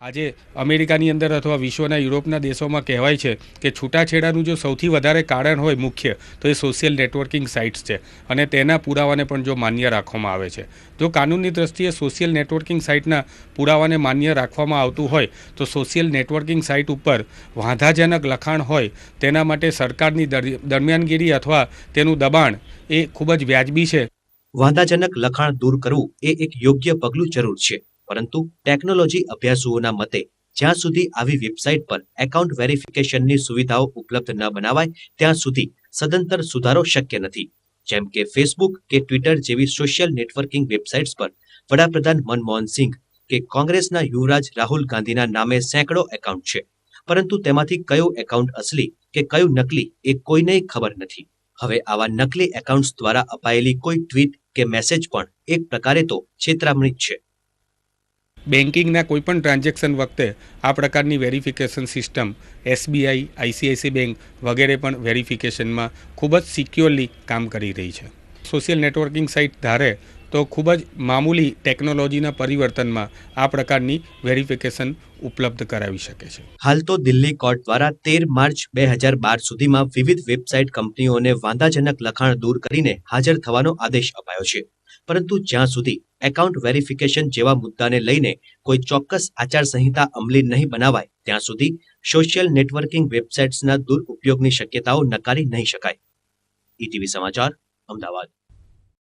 આજે અમેરિકાની અંદર અથવા વિશ્વના યુરોપના દેશોમાં કહેવાય છે કે છૂટાછેડાનું જો સૌથી વધારે કારણ હોય મુખ્ય તો એ સોશિયલ નેટવર્કિંગ સાઇટ્સ છે અને તેના પુરાવાને પણ જો માન્ય રાખવામાં આવે છે. જો કાનૂનની દ્રષ્ટિએ સોશિયલ નેટવર્કિંગ સાઇટના પુરાવાને માન્ય રાખવામાં આવતું હોય તો સોશિયલ નેટવર્કિંગ સાઇટ ઉપર વાંધાજનક લખાણ હોય તેના માટે સરકારની દરમિયાનગીરી અથવા તેનું દબાણ એ ખૂબ જ વ્યાજબી છે. વાંધાજનક લખાણ દૂર કરવું એ એક યોગ્ય પગલું જરૂર છે, પરંતુ ટેકનોલોજી અભ્યાસુઓના મતે જ્યાં સુધી આવી વેબસાઇટ પર એકાઉન્ટ વેરિફિકેશનની સુવિધાઓ ઉપલબ્ધ ન બનાવાય ત્યાં સુધી સદંતર સુધારો શક્ય નથી. જેમ કે ફેસબુક કે ટ્વિટર જેવી સોશિયલ નેટવર્કિંગ વેબસાઇટ્સ પર વડાપ્રધાન મનમોહન સિંઘ કે કોંગ્રેસના યુવરાજ રાહુલ ગાંધીના નામે સેંકડો એકાઉન્ટ છે, પરંતુ તેમાંથી કયું એકાઉન્ટ અસલી કે કયું નકલી એ કોઈને ખબર નથી. હવે આવા નકલી એકાઉન્ટ્સ દ્વારા અપાયેલી કોઈ ટ્વીટ કે મેસેજ પણ એક પ્રકારે તો છેતરામણી જ છે. બેન્કિંગના કોઈપણ ટ્રાન્ઝેક્શન વખતે આ પ્રકારની verification system SBI, ICICI bank વગેરે પણ વેરિફિકેશનમાં ખૂબ જ સિક્યોરલી કામ કરી રહી છે. સોશિયલ નેટવર્કિંગ સાઇટ ધારે તો ખૂબ જ મામૂલી ટેકનોલોજીના પરિવર્તનમાં આ પ્રકારની વેરિફિકેશન ઉપલબ્ધ કરાવી શકે છે. હાલ તો દિલ્હી કોર્ટ દ્વારા 13 માર્ચ 2012 સુધીમાં વિવિધ વેબસાઇટ કંપનીઓને વાંધાજનક લખાણ દૂર કરીને હાજર થવાનો આદેશ અપાયો છે, પરંતુ જ્યાં સુધી એકાઉન્ટ વેરિફિકેશન જેવા મુદ્દાને લઈને કોઈ ચોક્કસ આચારસંહિતા અમલી નહીં બનાવાય ત્યાં સુધી સોશિયલ નેટવર્કિંગ વેબસાઇટ્સના દુરુપયોગની શક્યતાઓ નકારી નહીં શકાય. ઈટીવી સમાચાર, અમદાવાદ.